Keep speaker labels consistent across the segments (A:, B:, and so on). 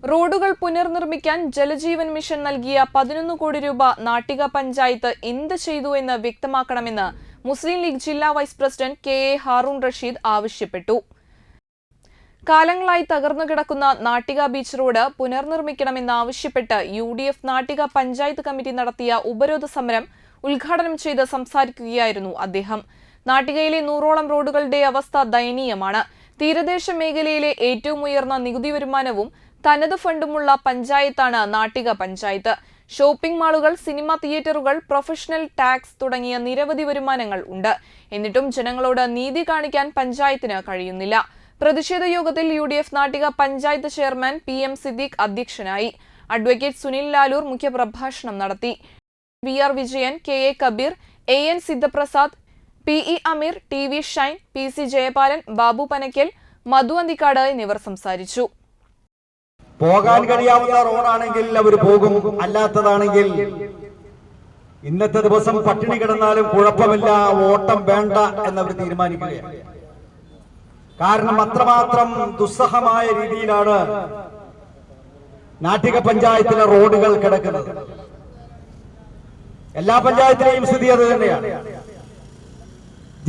A: റോഡുകൾ പുനർനിർമ്മിക്കാൻ ജലജീവൻ മിഷൻ നൽകിയ 11 കോടി രൂപ നാട്ടിക പഞ്ചായത്ത് എന്ത് ചെയ്തു എന്ന് വ്യക്തമാക്കണമെന്ന് മുസ്ലിം ലീഗ് ജില്ലാ vice president K A. Haroon Rasheed ആവശ്യപ്പെട്ടു. കാലങ്ങളായി തകർന്നു കിടക്കുന്ന നാട്ടിക ബീച്ച് റോഡ് പുനർനിർമ്മിക്കണമെന്നാവശ്യപ്പെട്ട് UDF നാട്ടിക പഞ്ചായത്ത് കമ്മിറ്റി നടത്തിയ ഉപരോധ സമരം ഉദ്ഘാടനം ചെയ്ത് സംസാരിക്കുകയായിരുന്നു അദ്ദേഹം. നാട്ടികയിലെ 100ഓളം റോഡുകളുടെ അവസ്ഥ ദയനീയമാണ്. തീരദേശ മേഖലയിലെ ഏറ്റവും ഉയർന്ന നികുതി വരുമാനവും തനത് ഫണ്ടുമുള്ള പഞ്ചായത്താണ് നാട്ടിക പഞ്ചായത്ത്. ഷോപ്പിംഗ് മാളുകൾ, സിനിമാ തിയേറ്ററുകൾ, പ്രൊഫഷണൽ ടാക്സ് തുടങ്ങിയ നിരവധി വരുമാനങ്ങൾ ഉണ്ട്. എന്നിട്ടും ജനങ്ങളോട് നീതി കാണിക്കാൻ പഞ്ചായത്തിന് കഴിയുന്നില്ല. പ്രതിഷേധ യോഗത്തിൽ UDF Nattika panchayat chairman PM Siddique അധ്യക്ഷനായി. അഡ്വക്കേറ്റ് സുനിൽ ലാലൂർ മുഖ്യപ്രഭാഷണം നടത്തി. VR Vijayan, KA Kabir, AN Sidhaprasad, PE Ameer, TV Shine, PC Jayapalan, Babu Panakkal, മധു അന്തിക്കാട് എന്നിവർ സംസാരിച്ചു.
B: പോകാൻ കഴിയാവുന്ന റോഡാണെങ്കിൽ അവർ പോകും, അല്ലാത്തതാണെങ്കിൽ ഇന്നത്തെ ദിവസം പട്ടിണി കിടന്നാലും കുഴപ്പമില്ല, ഓട്ടം വേണ്ട എന്നവർ തീരുമാനിക്കുകയാണ്. കാരണം അത്രമാത്രം ദുസ്സഹമായ രീതിയിലാണ് നാട്ടിക പഞ്ചായത്തിലെ റോഡുകൾ കിടക്കുന്നത്. എല്ലാ പഞ്ചായത്തിലെയും സ്ഥിതി അത് തന്നെയാണ്.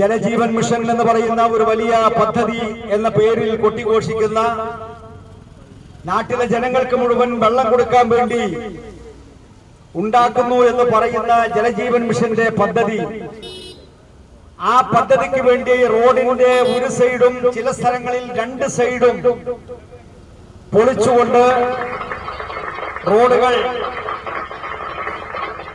B: ജലജീവൻ മിഷൻ എന്ന് പറയുന്ന ഒരു വലിയ പദ്ധതി എന്ന പേരിൽ കൊട്ടിഘോഷിക്കുന്ന, നാട്ടിലെ ജനങ്ങൾക്ക് മുഴുവൻ വെള്ളം കൊടുക്കാൻ വേണ്ടി ഉണ്ടാക്കുന്നു എന്ന് പറയുന്ന ജലജീവൻ മിഷന്റെ പദ്ധതി, ആ പദ്ധതിക്ക് വേണ്ടി റോഡിന്റെ ഒരു സൈഡും ചില സ്ഥലങ്ങളിൽ 2 സൈഡും പൊളിച്ചുകൊണ്ട് റോഡുകൾ